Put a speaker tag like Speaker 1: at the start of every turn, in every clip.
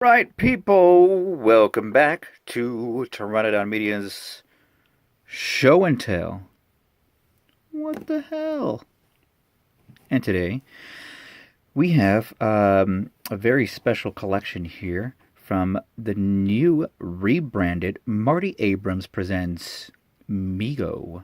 Speaker 1: Right, people, welcome back to Pteranodon Media's Show and Tell. What the hell? And today, we have a very special collection here from the new rebranded Marty Abrams Presents Mego.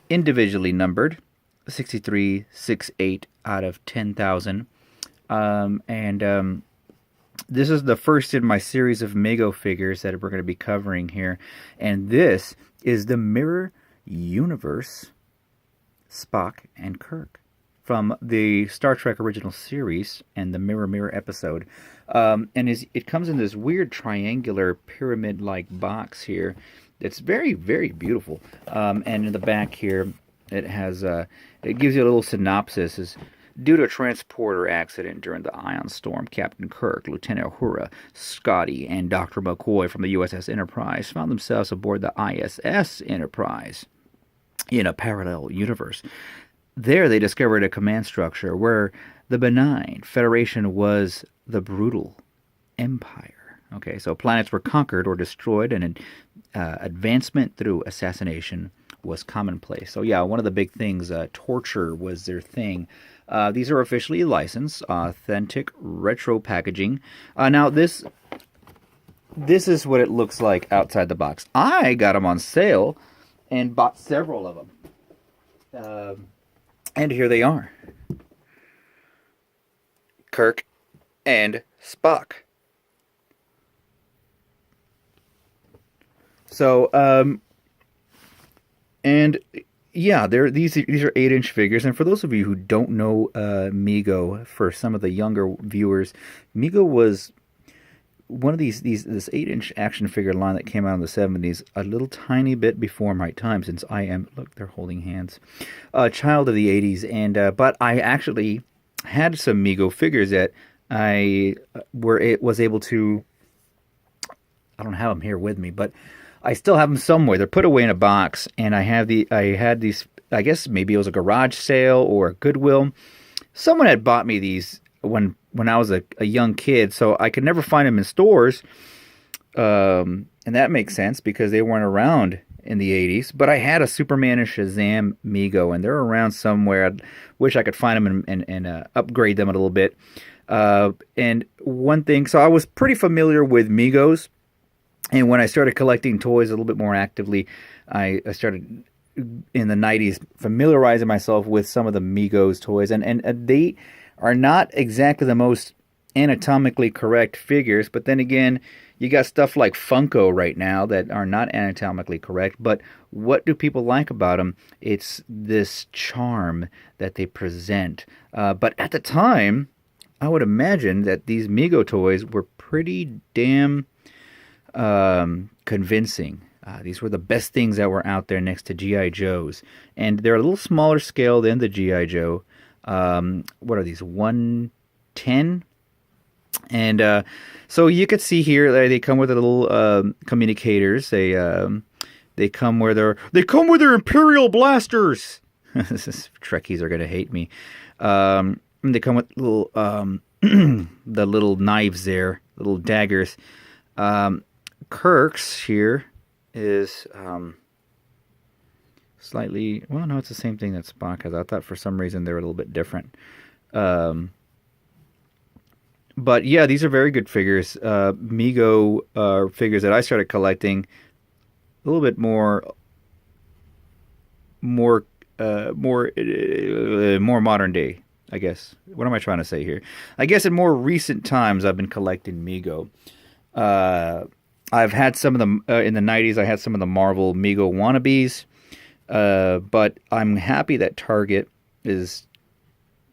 Speaker 1: Individually numbered 6368 out of 10,000. This is the first in my series of Mego figures that we're going to be covering here. And this is the Mirror Universe Spock and Kirk from the Star Trek original series and the Mirror Mirror episode. It comes in this weird triangular pyramid-like box here. It's very, very beautiful. And in the back here, it has it gives you a little synopsis. Due to a transporter accident during the ion storm, Captain Kirk, Lieutenant Uhura, Scotty, and Dr. McCoy from the USS Enterprise found themselves aboard the ISS Enterprise in a parallel universe. There they discovered a command structure where the benign Federation was the brutal Empire. Okay, so planets were conquered or destroyed, and advancement through assassination was commonplace. So yeah, one of the big things, torture was their thing. These are officially licensed, authentic retro packaging. Now this is what it looks like outside the box. I got them on sale and bought several of them. And here they are. Kirk and Spock. So, and yeah, these are 8-inch figures, and for those of you who don't know Mego, for some of the younger viewers, Mego was one of this 8-inch action figure line that came out in the 70s, a little tiny bit before my time, since I am, look, they're holding hands, a child of the 80s, and but I actually had some Mego figures that I was able to. I don't have them here with me, but I still have them somewhere. They're put away in a box, and I had these, I guess maybe it was a garage sale or a Goodwill. Someone had bought me these when I was a young kid, so I could never find them in stores. And that makes sense because they weren't around in the 80s. But I had a Superman and Shazam Mego, and they're around somewhere. I wish I could find them and upgrade them a little bit. And one thing, so I was pretty familiar with Megos. And when I started collecting toys a little bit more actively, I started in the 90s familiarizing myself with some of the Megos toys. And they are not exactly the most anatomically correct figures. But then again, you got stuff like Funko right now that are not anatomically correct. But what do people like about them? It's this charm that they present. But at the time, I would imagine that these Mego toys were pretty damn convincing. These were the best things that were out there next to G.I. Joes. And they're a little smaller scale than the G.I. Joe. What are these? 110? And so you could see here they come with a little communicators. They come with their Imperial blasters. Trekkies are gonna hate me. They come with little the little knives there, little daggers. Kirk's here is slightly, well, no, it's the same thing that Spock has. I thought for some reason they were a little bit different. But yeah, these are very good figures. Mego figures that I started collecting a little bit more modern day, I guess. What am I trying to say here? I guess in more recent times I've been collecting Mego. I've had some of them in the 90s. I had some of the Marvel Mego wannabes, but I'm happy that Target is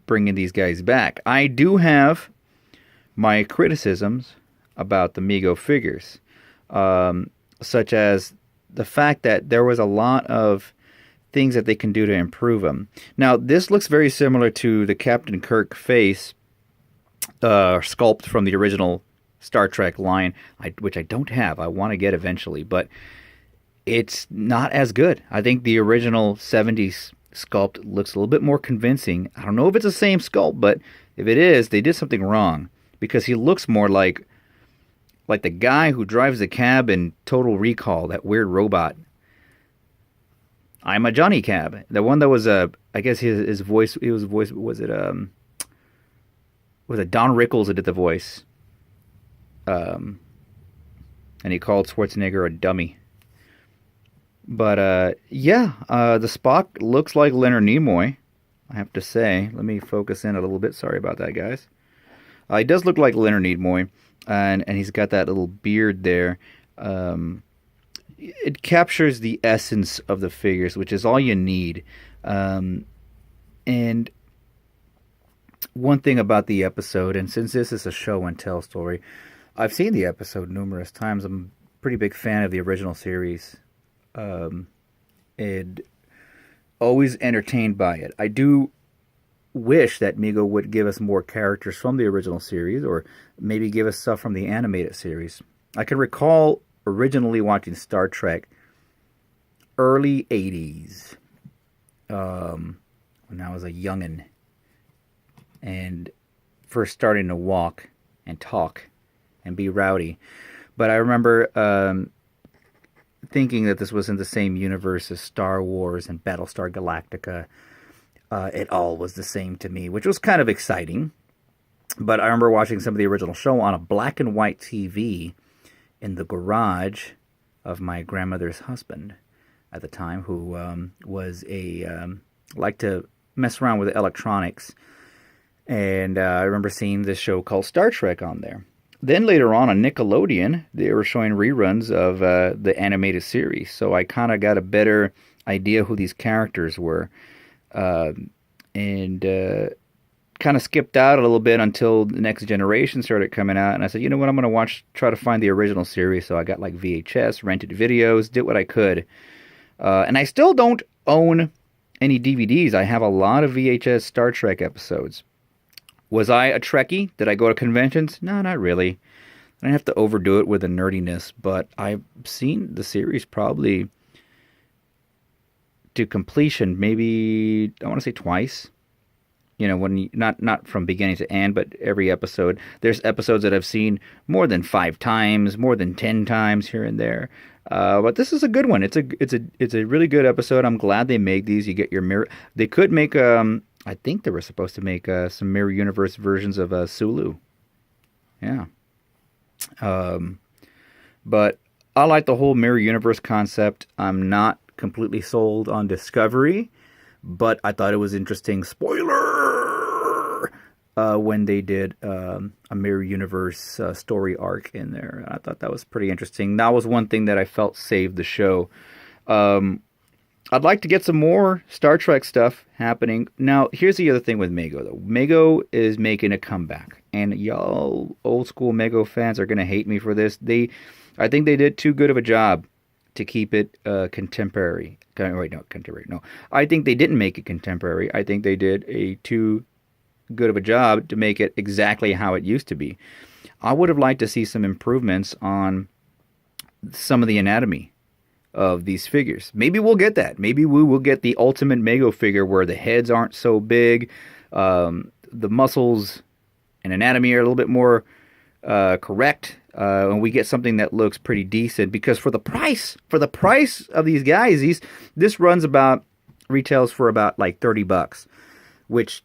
Speaker 1: bringing these guys back. I do have my criticisms about the Mego figures, such as the fact that there was a lot of things that they can do to improve them. Now, this looks very similar to the Captain Kirk face sculpt from the original Star Trek line, which I don't have. I want to get eventually, but it's not as good. I think the original 70s sculpt looks a little bit more convincing. I don't know if it's the same sculpt, but if it is, they did something wrong, because he looks more like like the guy who drives the cab in Total Recall, that weird robot. I'm a Johnny Cab. The one that was I guess his voice. It was voice. Was it Don Rickles that did the voice? And he called Schwarzenegger a dummy. But the Spock looks like Leonard Nimoy. I have to say. Let me focus in a little bit. Sorry about that, guys. He does look like Leonard Nimoy, and he's got that little beard there. It captures the essence of the figures, which is all you need. And one thing about the episode, and since this is a show and tell story, I've seen the episode numerous times. I'm a pretty big fan of the original series. And always entertained by it. I do wish that Mego would give us more characters from the original series, or maybe give us stuff from the animated series. I can recall originally watching Star Trek early 80s, when I was a youngin', and first starting to walk and talk and be rowdy. But I remember thinking that this was in the same universe as Star Wars and Battlestar Galactica. It all was the same to me, which was kind of exciting. But I remember watching some of the original show on a black and white TV in the garage of my grandmother's husband at the time, who was liked to mess around with electronics. And I remember seeing this show called Star Trek on there. Then later on Nickelodeon, they were showing reruns of the animated series. So I kind of got a better idea who these characters were. And kind of skipped out a little bit until the Next Generation started coming out. And I said, you know what, I'm going to try to find the original series. So I got like VHS, rented videos, did what I could. And I still don't own any DVDs. I have a lot of VHS Star Trek episodes. Was I a Trekkie? Did I go to conventions? No, not really. I didn't have to overdo it with the nerdiness, but I've seen the series probably to completion, maybe, I want to say twice. You know, when not from beginning to end, but every episode. There's episodes that I've seen more than 5 times, more than 10 times here and there. But this is a good one. It's a really good episode. I'm glad they made these. You get your mirror. They could make I think they were supposed to make some Mirror Universe versions of Sulu. Yeah. But I like the whole Mirror Universe concept. I'm not completely sold on Discovery, but I thought it was interesting. Spoiler! When they did a Mirror Universe story arc in there. I thought that was pretty interesting. That was one thing that I felt saved the show. I'd like to get some more Star Trek stuff happening. Now, here's the other thing with Mego, though. Mego is making a comeback. And y'all old school Mego fans are going to hate me for this. I think they did too good of a job to keep it contemporary. Wait, no, contemporary. No, I think they didn't make it contemporary. I think they did a too good of a job to make it exactly how it used to be. I would have liked to see some improvements on some of the anatomy of these figures. Maybe we'll get that. Maybe we will get the ultimate Mego figure where the heads aren't so big, the muscles and anatomy are a little bit more correct, and we get something that looks pretty decent. Because for the price of these guys, this retails for about like $30, which,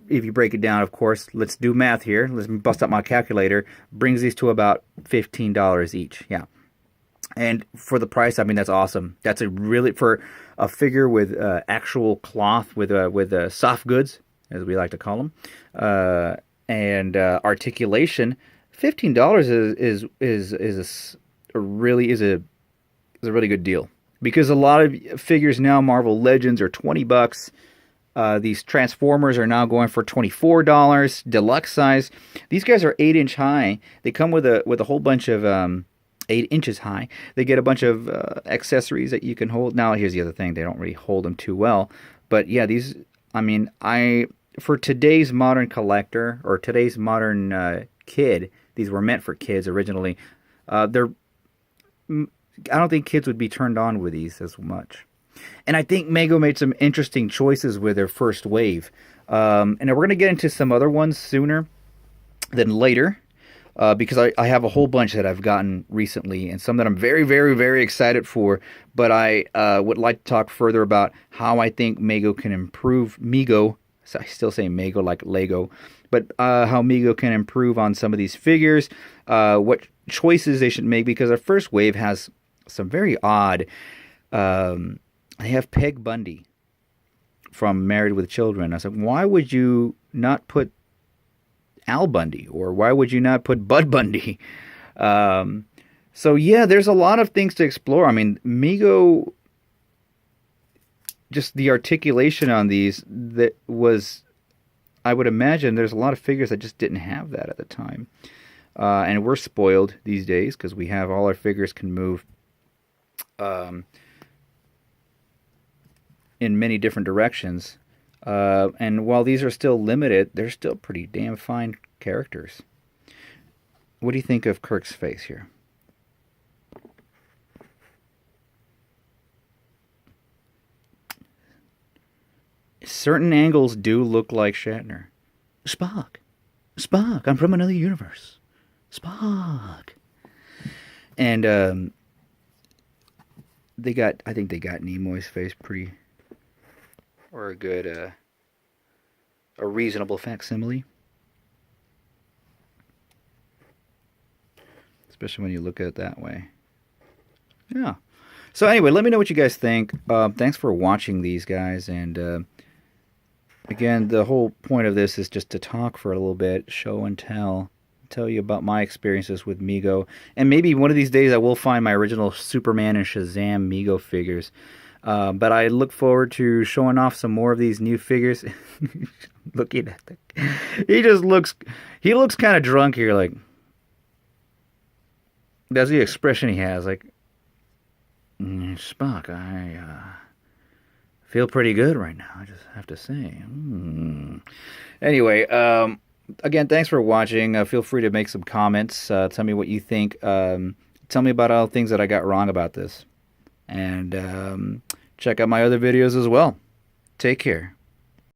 Speaker 1: if you break it down, of course, let's do math here. Let's bust out my calculator. Brings these to about $15 each. Yeah. And for the price, I mean, that's awesome. That's for a figure with actual cloth, with soft goods, as we like to call them, and articulation. $15 is a really good deal, because a lot of figures now, Marvel Legends, are $20. These Transformers are now going for $24, deluxe size. These guys are 8-inch high. They come with a whole bunch of 8 inches high. They get a bunch of accessories that you can hold. Now, here's the other thing. They don't really hold them too well. But yeah, for today's modern collector, or today's modern kid, these were meant for kids originally. I don't think kids would be turned on with these as much. And I think Mego made some interesting choices with their first wave. And we're going to get into some other ones sooner than later. because I have a whole bunch that I've gotten recently and some that I'm very, very, very excited for. But I would like to talk further about how I think Mego can improve Mego. So I still say Mego like Lego, but how Mego can improve on some of these figures, what choices they should make, because our first wave has some very odd. They have Peg Bundy from Married with Children. I was like, why would you not put Al Bundy, or why would you not put Bud Bundy? So yeah, there's a lot of things to explore. I mean, Mego, just the articulation on these, that was, I would imagine there's a lot of figures that just didn't have that at the time. And we're spoiled these days because we have all our figures can move in many different directions. And while these are still limited, they're still pretty damn fine characters. What do you think of Kirk's face here? Certain angles do look like Shatner. Spock. Spock, I'm from another universe. Spock. And I think they got Nimoy's face pretty, or a good, a reasonable facsimile. Especially when you look at it that way. Yeah. So anyway, let me know what you guys think. Thanks for watching these guys, and again, the whole point of this is just to talk for a little bit, show and tell you about my experiences with Mego, and maybe one of these days I will find my original Superman and Shazam Mego figures. But I look forward to showing off some more of these new figures. Looking at he looks kind of drunk here, like, that's the expression he has, like, Spock, I feel pretty good right now, I just have to say. Anyway, again, thanks for watching. Feel free to make some comments. Tell me what you think. Tell me about all the things that I got wrong about this. And check out my other videos as well. Take care.